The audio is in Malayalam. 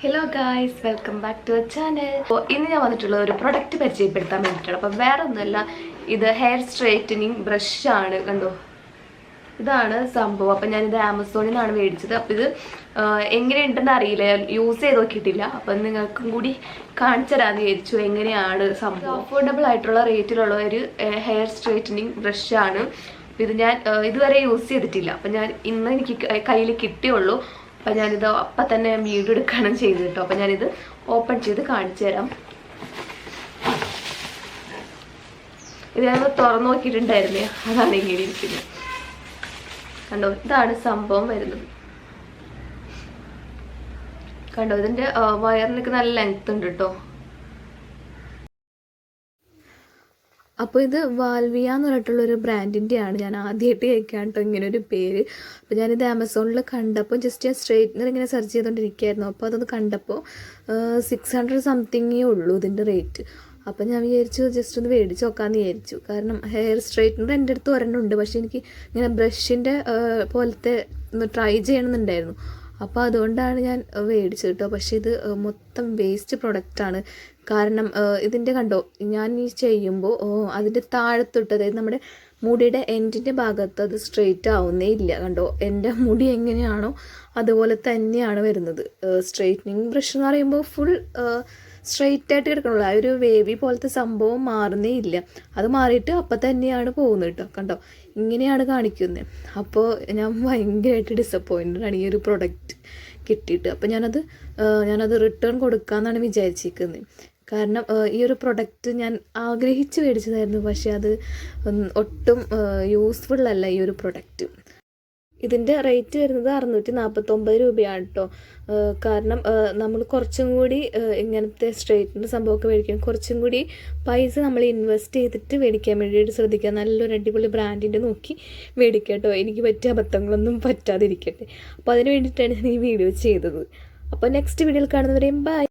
Hello guys, welcome back to our channel. അപ്പോൾ ഇന്ന് ഞാൻ വന്നിട്ടുള്ള ഒരു പ്രൊഡക്റ്റ് പരിചയപ്പെടുത്താൻ വേണ്ടിയിട്ടാണ്. അപ്പോൾ വേറെ ഒന്നുമല്ല, ഇത് ഹെയർ സ്ട്രെയിറ്റനിങ് ബ്രഷാണ്. കണ്ടോ, ഇതാണ് സംഭവം. അപ്പം ഞാനിത് ആമസോണിൽ നിന്നാണ് മേടിച്ചത്. അപ്പോൾ ഇത് എങ്ങനെയുണ്ടെന്ന് അറിയില്ല, യൂസ് ചെയ്ത് നോക്കിയിട്ടില്ല. അപ്പം നിങ്ങൾക്കും കൂടി കാണിച്ചു തരാമെന്ന് വിചാരിച്ചു എങ്ങനെയാണ് സംഭവം. അഫോർഡബിൾ ആയിട്ടുള്ള റേറ്റിലുള്ള ഒരു ഹെയർ സ്ട്രെയിറ്റനിങ് ബ്രഷാണ്. അപ്പോൾ ഇത് ഞാൻ ഇതുവരെ യൂസ് ചെയ്തിട്ടില്ല. അപ്പം ഞാൻ ഇന്ന് എനിക്ക് കയ്യിൽ കിട്ടിയുള്ളൂ. അപ്പം ഞാനിത് അപ്പം തന്നെ വീഡിയോ എടുക്കുകയാണ് ചെയ്ത് കേട്ടോ. അപ്പം ഞാനിത് ഓപ്പൺ ചെയ്ത് കാണിച്ചു തരാം. ഇത് ഞാൻ തുറന്നു നോക്കിയിട്ടുണ്ടായിരുന്നേ, അതാണ് ഇങ്ങനെ ഇരിക്കുന്നത്. കണ്ടോ, ഇതാണ് സംഭവം വരുന്നത്. കണ്ടോ, ഇതിൻ്റെ വയറിനൊക്കെ നല്ല ലെങ്ത് ഉണ്ട് കേട്ടോ. അപ്പോൾ ഇത് വാൽവിയ എന്ന് പറഞ്ഞിട്ടുള്ളൊരു ബ്രാൻഡിൻ്റെയാണ്. ഞാൻ ആദ്യമായിട്ട് കേൾക്കാൻ കേട്ടോ ഇങ്ങനെ ഒരു പേര്. അപ്പോൾ ഞാനിത് ആമസോണിൽ കണ്ടപ്പോൾ ജസ്റ്റ് ഞാൻ സ്ട്രെയിറ്റ്നർ ഇങ്ങനെ സെർച്ച് ചെയ്തുകൊണ്ടിരിക്കുകയായിരുന്നു. അപ്പോൾ അതൊന്ന് കണ്ടപ്പോൾ 600 സംതിങ്ങേ ഉള്ളൂ ഇതിൻ്റെ റേറ്റ്. അപ്പം ഞാൻ വിചാരിച്ചു ജസ്റ്റ് ഒന്ന് മേടിച്ച് നോക്കാമെന്ന് വിചാരിച്ചു. കാരണം ഹെയർ സ്ട്രെയിറ്റ്നർ എൻ്റെ അടുത്ത് ഒരെണ്ണമുണ്ട്, പക്ഷേ എനിക്ക് ഇങ്ങനെ ബ്രഷിൻ്റെ പോലത്തെ ഒന്ന് ട്രൈ ചെയ്യണമെന്നുണ്ടായിരുന്നു. അപ്പോൾ അതുകൊണ്ടാണ് ഞാൻ മേടിച്ചത് കേട്ടോ. പക്ഷേ ഇത് മൊത്തം വേസ്റ്റ് പ്രൊഡക്റ്റാണ്. കാരണം ഇതിൻ്റെ കണ്ടോ, ഞാൻ ഈ ചെയ്യുമ്പോൾ അതിൻ്റെ താഴത്തൊട്ട്, അതായത് നമ്മുടെ മുടിയുടെ എൻഡിൻ്റെ ഭാഗത്ത് അത് സ്ട്രെയിറ്റ് ആവുന്നേ ഇല്ല. കണ്ടോ, എൻ്റെ മുടി എങ്ങനെയാണോ അതുപോലെ തന്നെയാണ് വരുന്നത്. സ്ട്രെയിറ്റനിങ് ബ്രഷ് എന്ന് പറയുമ്പോൾ ഫുൾ സ്ട്രെയിറ്റ് ആയിട്ട് കിടക്കണുള്ളൂ. ആ ഒരു വേവി പോലത്തെ സംഭവം മാറുന്നേ ഇല്ല. അത് മാറിയിട്ട് അപ്പം തന്നെയാണ് പോകുന്നത് കേട്ടോ. കണ്ടോ, ഇങ്ങനെയാണ് കാണിക്കുന്നത്. അപ്പോൾ ഞാൻ ഭയങ്കരമായിട്ട് ഡിസപ്പോയിൻറ്റഡ് ആണ് ഈ ഒരു പ്രൊഡക്റ്റ് കിട്ടിയിട്ട്. അപ്പോൾ ഞാനത് റിട്ടേൺ കൊടുക്കാമെന്നാണ് വിചാരിച്ചിരിക്കുന്നത്. കാരണം ഈ ഒരു പ്രൊഡക്റ്റ് ഞാൻ ആഗ്രഹിച്ച് മേടിച്ചതായിരുന്നു, പക്ഷേ അത് ഒട്ടും യൂസ്ഫുൾ അല്ല ഈ ഒരു പ്രൊഡക്റ്റ്. ഇതിൻ്റെ റേറ്റ് വരുന്നത് 649 രൂപയാണ് കേട്ടോ. കാരണം നമ്മൾ കുറച്ചും കൂടി ഇങ്ങനത്തെ സ്ട്രെയിറ്റിൻ്റെ സംഭവമൊക്കെ മേടിക്കാൻ കുറച്ചും കൂടി പൈസ നമ്മൾ ഇൻവെസ്റ്റ് ചെയ്തിട്ട് മേടിക്കാൻ വേണ്ടിയിട്ട് ശ്രദ്ധിക്കുക. നല്ലൊരു അടിപൊളി ബ്രാൻഡിൻ്റെ നോക്കി മേടിക്കുക കേട്ടോ. എനിക്ക് പറ്റിയ അബദ്ധങ്ങളൊന്നും പറ്റാതിരിക്കട്ടെ. അപ്പോൾ അതിന് വേണ്ടിയിട്ടാണ് ഞാൻ ഈ വീഡിയോ ചെയ്തത്. അപ്പോൾ നെക്സ്റ്റ് വീഡിയോയിൽ കാണുന്നവരെയും ബൈ.